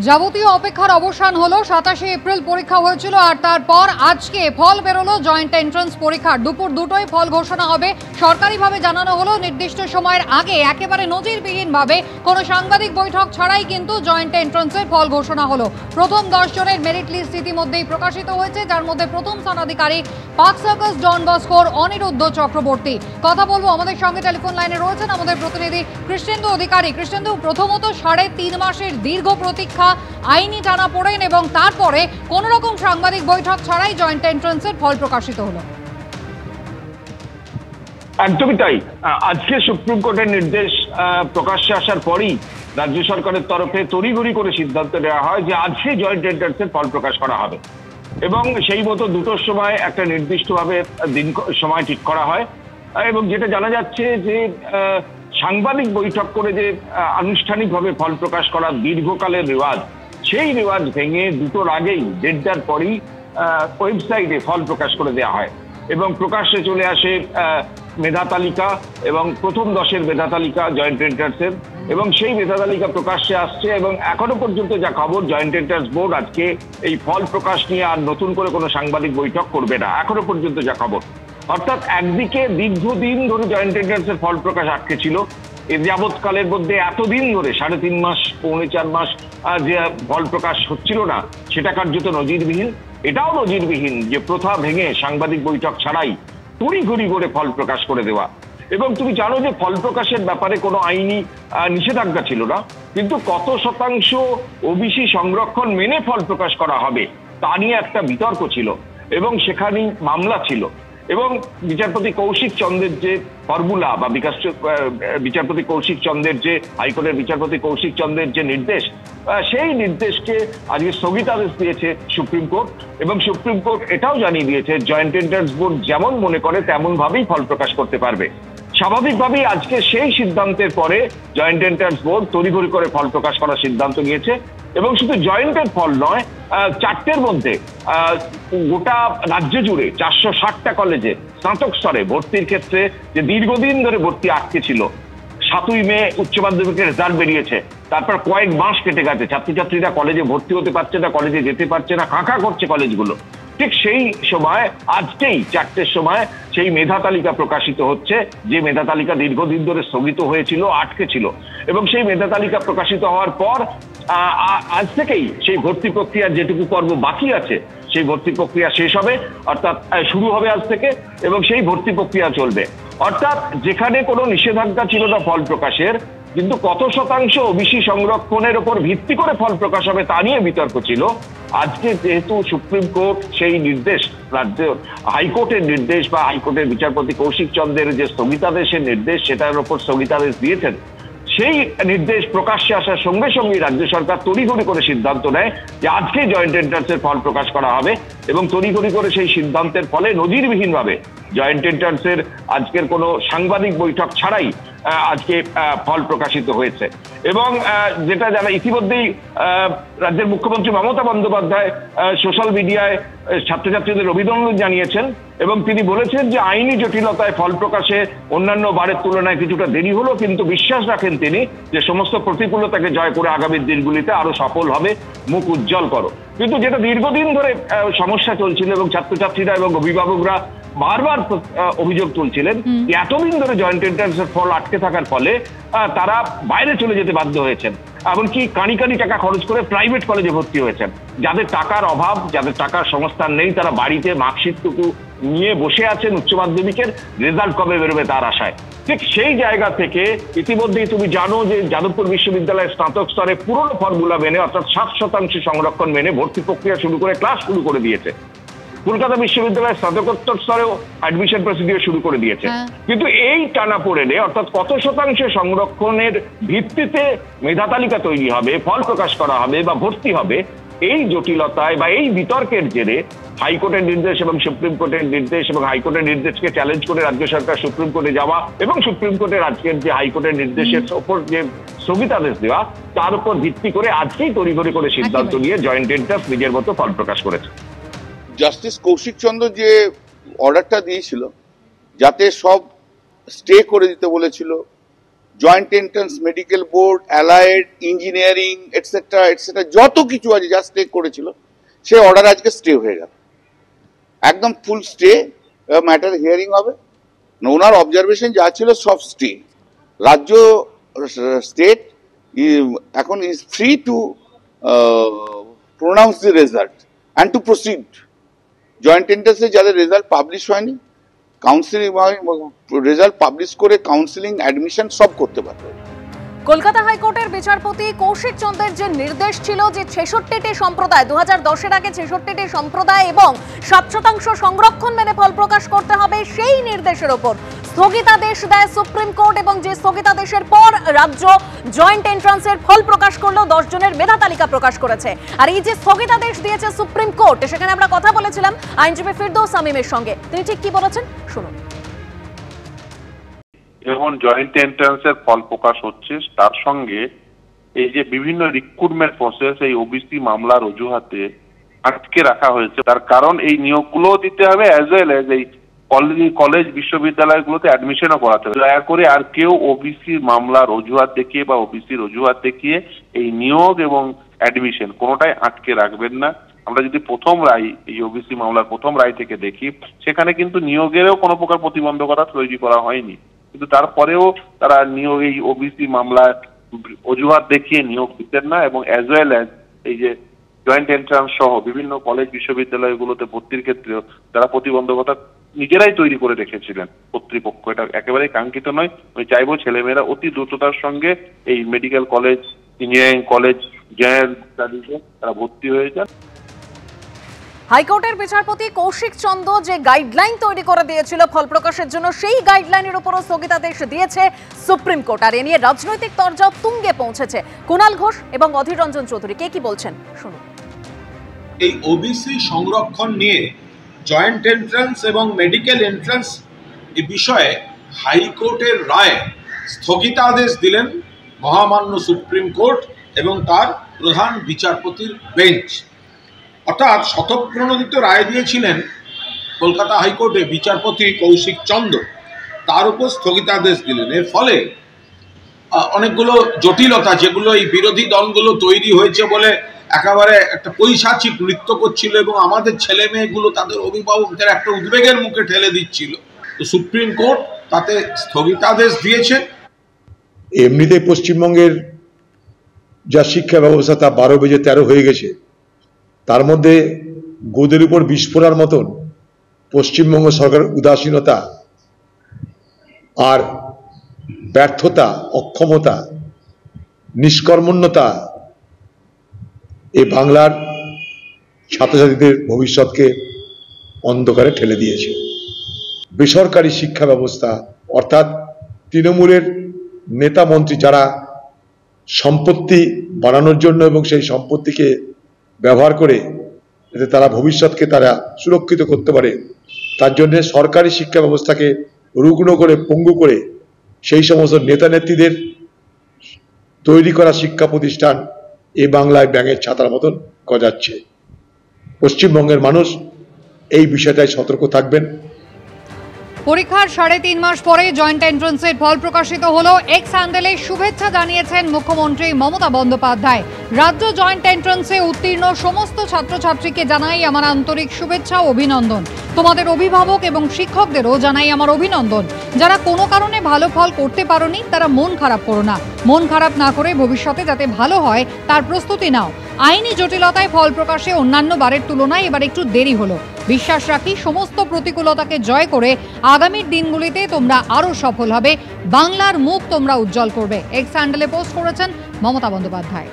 যাবতীয় অপেক্ষার অবসান হলো। 27 এপ্রিল পরীক্ষা হয়েছিল আর তারপর আজকে ফল বেরোলো জয়েন্ট এন্ট্রান্স পরীক্ষার। দুপুর 2টোয় ফল ঘোষণা হবে। সরকারিভাবে জানানো হলো নির্দিষ্ট সময়ের আগে একেবারে নজিরবিহীনভাবে কোনো সাংবাদিক বৈঠক ছাড়াই কিন্তু জয়েন্ট এন্ট্রান্সের ফল ঘোষণা হলো। প্রথম 10 জনের মেরিট লিস্ট ইতিমধ্যেই প্রকাশিত হয়েছে, যার মধ্যে প্রথম স্থানাধিকারী পার্ক সার্কাস ডন বস্কোর অনিরুদ্ধ চক্রবর্তী। কথা বলবো, আমাদের সঙ্গে টেলিফোন লাইনে রয়েছেন আমাদের প্রতিনিধি কৃষ্ণেন্দু অধিকারী। কৃষ্ণেন্দু, প্রথমত 3.5 মাসের দীর্ঘ প্রতীক্ষা, আইনি টানাপোড়েন এবং তারপরে কোন রকম সাংবাদিক বৈঠক ছাড়াই জয়েন্ট এন্ট্রান্সের ফল প্রকাশিত হলো। একদমই তাই। আজকে সুপ্রিম কোর্টের নির্দেশ প্রকাশ্যে আসার পরই রাজ্য সরকারের তরফে তড়িঘড়ি করে সিদ্ধান্ত নেওয়া হয় যে আজকে জয়েন্ট এন্ট্রান্সের ফল প্রকাশ করা হবে এবং সেই মতো 2টোর সময় একটা নির্দিষ্টভাবে দিন সময় ঠিক করা হয়। এবং যেটা জানা যাচ্ছে যে সাংবাদিক বৈঠক করে যে আনুষ্ঠানিকভাবে ফল প্রকাশ করার দীর্ঘকালের রেওয়াজ, সেই রেওয়াজ ভেঙে 2টোর আগেই 1:30টার পরই ওয়েবসাইটে ফল প্রকাশ করে দেওয়া হয় এবং প্রকাশ্যে চলে আসে মেধা তালিকা এবং প্রথম 10-এর মেধা তালিকা জয়েন্ট এন্ট্রান্সের, এবং সেই মেধা তালিকা প্রকাশ্যে আসছে। এবং এখনো পর্যন্ত যা খবর, জয়েন্ট এন্ট্রান্স বোর্ড আজকে এই ফল প্রকাশ নিয়ে আর নতুন করে কোনো সাংবাদিক বৈঠক করবে না, এখনো পর্যন্ত যা খবর। অর্থাৎ একদিকে দীর্ঘদিন ধরে জয়েন্ট এন্ট্রান্সের ফল প্রকাশ আটকে ছিল। এ যাবৎকালের মধ্যে এতদিন ধরে 3.5 মাস, 4.5 মাস যে ফল প্রকাশ হচ্ছিল না, সেটা কার্যত নজিরবিহীন। এটাও নজিরবিহীন যে প্রথা ভেঙে সাংবাদিক বৈঠক ছাড়াই তড়িঘড়ি করে ফল প্রকাশ করে দেওয়া। এবং তুমি জানো যে ফল প্রকাশের ব্যাপারে কোনো আইনি নিষেধাজ্ঞা ছিল না, কিন্তু কত শতাংশ ওবিসি সংরক্ষণ মেনে ফল প্রকাশ করা হবে তা নিয়ে একটা বিতর্ক ছিল এবং সেখানেই মামলা ছিল। এবং বিচারপতি কৌশিক চন্দ্রের যে ফর্মুলা বা বিচারপতি কৌশিক চন্দ্রের যে হাইকোর্টের বিচারপতি কৌশিক চন্দ্রের যে নির্দেশ, সেই নির্দেশকে আজকে স্থগিতাদেশ দিয়েছে সুপ্রিম কোর্ট। এবং সুপ্রিম কোর্ট এটাও জানিয়ে দিয়েছে জয়েন্ট এন্ট্রান্স বোর্ড যেমন মনে করে তেমন ভাবেই ফল প্রকাশ করতে পারবে। স্বাভাবিকভাবেই আজকে সেই সিদ্ধান্তের পরে জয়েন্ট এন্ট্রান্স বোর্ড তড়িঘড়ি করে ফল প্রকাশ করার সিদ্ধান্ত নিয়েছে। এবং শুধু জয়েন্টের ফল নয়, 4টের মধ্যে গোটা রাজ্য জুড়ে 460টা কলেজে স্নাতক স্তরে ভর্তির ক্ষেত্রে যে দীর্ঘদিন ধরে ভর্তি আটকে ছিল, 7ই মে উচ্চ মাধ্যমিকের রেজাল্ট বেরিয়েছে, তারপর কয়েক মাস কেটে গেছে, ছাত্রছাত্রীরা কলেজে ভর্তি হতে পারছে না, কলেজে যেতে পারছে না, খাঁখা করছে কলেজগুলো। ঠিক সেই সময় আজকেই 4টের সময় সেই মেধা তালিকা প্রকাশিত হচ্ছে, যে মেধা তালিকা দীর্ঘদিন ধরে স্থগিত হয়েছিল, আটকে ছিল। এবং সেই মেধা তালিকা প্রকাশিত হওয়ার পর আজ থেকেই সেই ভর্তি প্রক্রিয়ার যেটুকু পর্ব বাকি আছে সেই ভর্তি প্রক্রিয়া শেষ হবে, অর্থাৎ শুরু হবে আজ থেকে, এবং সেই ভর্তি প্রক্রিয়া চলবে। অর্থাৎ যেখানে কোনো নিষেধাজ্ঞা ছিল না ফল প্রকাশের, কিন্তু কত শতাংশ ওবিসি সংরক্ষণের ওপর ভিত্তি করে ফল প্রকাশ হবে তা নিয়ে বিতর্ক ছিল। আজকে যেহেতু সুপ্রিম কোর্ট সেই নির্দেশ, রাজ্য হাইকোর্টের নির্দেশ বা হাইকোর্টের বিচারপতি কৌশিক চন্দ্রের যে স্থগিতাদেশের নির্দেশ, সেটার ওপর স্থগিতাদেশ দিয়েছেন, সেই নির্দেশ প্রকাশ্যে আসার সঙ্গে সঙ্গে রাজ্য সরকার তড়িঘড়ি করে সিদ্ধান্ত নেয় যে আজকে জয়েন্ট এন্ট্রান্সের ফল প্রকাশ করা হবে। এবং তড়িঘড়ি করে সেই সিদ্ধান্তের ফলে নজিরবিহীনভাবে জয়েন্ট এন্ট্রান্সের আজকের কোনো সাংবাদিক বৈঠক ছাড়াই আজকে ফল প্রকাশিত হয়েছে। এবং যেটা জানা, ইতিমধ্যেই রাজ্যের মুখ্যমন্ত্রী মমতা বন্দ্যোপাধ্যায় সোশ্যাল মিডিয়ায় ছাত্রছাত্রীদের অভিনন্দন জানিয়েছেন এবং তিনি বলেছেন যে আইনি জটিলতায় ফল প্রকাশে অন্যান্য বারের তুলনায় কিছুটা দেরি হলো, কিন্তু বিশ্বাস রাখেন তিনি যে সমস্ত প্রতিকূলতাকে জয় করে আগামী দিনগুলিতে আরো সফল হবে, মুখ উজ্জ্বল করো। কিন্তু যেটা দীর্ঘদিন ধরে সমস্যা চলছিল এবং ছাত্রছাত্রীরা এবং অভিভাবকরা বারবার অভিযোগ তুলছিলেন যে এতদিন ধরে জয়েন্ট এন্ট্রান্সের ফল আটকে থাকার ফলে তারা বাইরে চলে যেতে বাধ্য হয়েছেন, এমনকি কানি কানি টাকা খরচ করে প্রাইভেট কলেজে ভর্তি হয়েছেন। যাদের টাকার অভাব, যাদের টাকার সংস্থান নেই, তারা বাড়িতে মার্কশিটটুকু নিয়ে বসে আছেন উচ্চ মাধ্যমিকের রেজাল্ট কবে বেরোবে তার আশায়। ঠিক সেই জায়গা থেকে ইতিমধ্যেই তুমি জানো যে যাদবপুর বিশ্ববিদ্যালয়ের স্নাতক স্তরে পুরনো ফর্মুলা মেনে, অর্থাৎ 60% সংরক্ষণ মেনে ভর্তি প্রক্রিয়া শুরু করে ক্লাস শুরু করে দিয়েছে। কলকাতা বিশ্ববিদ্যালয়ের স্নাতকোত্তর স্তরেও অ্যাডমিশন প্রসিডিওর শুরু করে দিয়েছে। কিন্তু এই টানাপোড়েনে, অর্থাৎ কত শতাংশ সংরক্ষণের ভিত্তিতে মেধা তালিকা তৈরি হবে, ফল প্রকাশ করা হবে বা ভর্তি হবে, এই জটিলতায় বা এই বিতর্কের জেরে হাইকোর্টের নির্দেশ এবং সুপ্রিম কোর্টের নির্দেশ এবং হাইকোর্টের নির্দেশকে চ্যালেঞ্জ করে রাজ্য সরকার সুপ্রিম কোর্টে যাওয়া এবং সুপ্রিম কোর্টের আজকের যে হাইকোর্টের নির্দেশের ওপর যে স্থগিতাদেশ দেওয়া, তার উপর ভিত্তি করে আজকেই তড়িঘড়ি করে সিদ্ধান্ত নিয়ে জয়েন্ট এন্ট্রান্স নিজের মতো ফল প্রকাশ করেছে। জাস্টিস কৌশিক চন্দ্র যে অর্ডারটা দিয়েছিল যাতে সব স্টে করে দিতে বলেছিল, joint entrance, medical board, allied, engineering etcetera etcetera যত কিছু আছে যা স্টে করেছিল, সে অর্ডার আজকে স্টে হয়ে গেল, একদম ফুল স্টে। ম্যাটার হিয়ারিং হবে, ওনার অবজারভেশন যা ছিল সব স্টে। রাজ্য স্টেট এখন is free to pronounce the result and to proceed. Joint এন্ট্রান্সে যাদের রেজাল্ট পাবলিশ হয়নি, কাউন্সিলিং রেজাল্ট পাবলিশ করে কাউন্সিলিং অ্যাডমিশন সব করতে পারবে। কলকাতা হাইকোর্টের বিচারপতি কৌশিক চন্দ্রের যে নির্দেশ ছিল যে 66টি সম্প্রদায় 2010-এর আগে 66টি সম্প্রদায় এবং 7% সংরক্ষণ মেনে ফল প্রকাশ করতে হবে, সেই নির্দেশের ওপর স্থগিতাদেশ দেয় সুপ্রিম কোর্ট এবং যে স্থগিতাদেশের পর রাজ্য জয়েন্ট এন্ট্রান্সের ফল প্রকাশ করলো, 10 জনের মেধা তালিকা প্রকাশ করেছে। আর এই যে স্থগিতাদেশ দিয়েছে সুপ্রিম কোর্ট, সেখানে আমরা কথা বলেছিলাম আইনজীবী ফিরদৌস শামীমের সঙ্গে, তিনি ঠিক কি বলেছেন শুনুন। এখন জয়েন্ট এন্ট্রান্সের ফল প্রকাশ হচ্ছে, তার সঙ্গে এই যে বিভিন্ন রিক্রুটমেন্ট প্রসেস এই ওবিসি মামলার অজুহাতে আটকে রাখা হয়েছে, তার কারণ এই নিয়োগগুলোও দিতে হবে অ্যাজ ওয়েল এজ এই কলেজ বিশ্ববিদ্যালয়গুলোতে অ্যাডমিশনও করাতে হবে। দয়া করে আর কেউ ওবিসি মামলার অজুহাত দেখিয়ে বা ওবিসির অজুহাত দেখিয়ে এই নিয়োগ এবং অ্যাডমিশন কোনোটাই আটকে রাখবেন না। আমরা যদি প্রথম রায়, এই ওবিসি মামলার প্রথম রায় থেকে দেখি, সেখানে কিন্তু নিয়োগেরও কোনো প্রকার প্রতিবন্ধকতা তৈরি করা হয়নি, কিন্তু তারপরেও তারা নিয়োগ এই ওবিসি মামলার অজুহাত দেখিয়ে নিয়োগ দিতেন না এবং অ্যাজ ওয়েল অ্যাজ এই যে জয়েন্ট এন্ট্রান্স সহ বিভিন্ন কলেজ বিশ্ববিদ্যালয়গুলোতে ভর্তির ক্ষেত্রেও তারা প্রতিবন্ধকতা নিজেরাই তৈরি করে রেখেছিলেন কর্তৃপক্ষ। এটা একেবারেই কাঙ্ক্ষিত নয়। আমি চাইবো ছেলেমেয়েরা অতি দ্রুততার সঙ্গে এই medical college, engineering college, general স্টাডিজে তারা ভর্তি হয়ে যান। হাইকোর্টের বিচারপতি কৌশিক চন্দ্র যে গাইডলাইন তৈরি করে দিয়েছিল ফল প্রকাশের জন্য, সেই গাইডলাইনের উপরও স্থগিতাদেশ দিয়েছে সুপ্রিম কোর্ট। আর এ নিয়ে রাজনৈতিক তরজাও তুঙ্গে পৌঁছেছে। কুণাল ঘোষ এবং অধীর রঞ্জন চৌধুরী কে কি বলছেন শুনুন। এই ওবিসি সংরক্ষণ নিয়ে জয়েন্ট এন্ট্রান্স এবং মেডিকেল এন্ট্রান্স এই বিষয়ে হাইকোর্টের রায় স্থগিতাদেশ দিলেন মহামান্য সুপ্রিম কোর্ট এবং তার প্রধান বিচারপতির বেঞ্চ। অর্থাৎ স্বতঃপ্রণোদিত রায় দিয়েছিলেন কলকাতা হাইকোর্টে বিচারপতি কৌশিক চন্দ্র, তার উপর স্থগিতাদেশ দিলেন। এর ফলে অনেকগুলো জটিলতা, যেগুলো এই বিরোধী দলগুলো তৈরি হয়েছে বলে একেবারে একটা পৈশাচিক নৃত্য করছিল এবং আমাদের ছেলে মেয়েগুলো তাদের অভিভাবকদের একটা উদ্বেগের মুখে ঠেলে দিচ্ছিল, তো সুপ্রিম কোর্ট তাতে স্থগিতাদেশ দিয়েছে। এমনিতে পশ্চিমবঙ্গের যা শিক্ষা ব্যবস্থা তা 12 বেজে 13 হয়ে গেছে, তার মধ্যে গোদের উপর বিস্ফোরার মতন পশ্চিমবঙ্গ সরকার উদাসীনতা আর ব্যর্থতা, অক্ষমতা, নিষ্কর্মণ্যতা এই বাংলার ছাত্রছাত্রীদের ভবিষ্যৎকে অন্ধকারে ঠেলে দিয়েছে। বেসরকারি শিক্ষা ব্যবস্থা অর্থাৎ তৃণমূলের নেতা মন্ত্রী যারা সম্পত্তি বাড়ানোর জন্য এবং সেই সম্পত্তিকে ব্যবহার করে যাতে তারা ভবিষ্যৎকে তারা সুরক্ষিত করতে পারে, তার জন্য সরকারি শিক্ষা ব্যবস্থাকে রুগ্ন করে, পঙ্গু করে সেই সমস্ত নেতা নেত্রীদের তৈরি করা শিক্ষা প্রতিষ্ঠান এই বাংলায় ব্যাঙের ছাতার মতন গজাচ্ছে। পশ্চিমবঙ্গের মানুষ এই বিষয়টায় সতর্ক থাকবেন। পরীক্ষার 3.5 মাস পরে জয়েন্ট এন্ট্রান্সের ফল প্রকাশিত হলো। এক্স হ্যান্ডেলে শুভেচ্ছা জানিয়েছেন মুখ্যমন্ত্রী মমতা বন্দ্যোপাধ্যায়। রাজ্য জয়েন্ট এন্ট্রান্সে উত্তীর্ণ সমস্ত ছাত্রছাত্রীকে জানাই আমার আন্তরিক শুভেচ্ছা ও অভিনন্দন। তোমাদের অভিভাবক এবং শিক্ষকদেরও জানাই আমার অভিনন্দন। যারা কোনো কারণে ভালো ফল করতে পারোনি তারা মন খারাপ করো না। মন খারাপ না করে ভবিষ্যতে যাতে ভালো হয় তার প্রস্তুতি নাও। আইনি জটিলতায় ফল প্রকাশে অন্যান্য বারের তুলনায় এবার একটু দেরি হলো। বিশ্বাস রাখি সমস্ত প্রতিকূলতাকে জয় করে আগামীর দিনগুলিতে তোমরা আরো সফল হবে। বাংলার মুখ তোমরা উজ্জ্বল করবে। এক্স হ্যান্ডেলে পোস্ট করেছেন মমতা বন্দ্যোপাধ্যায়।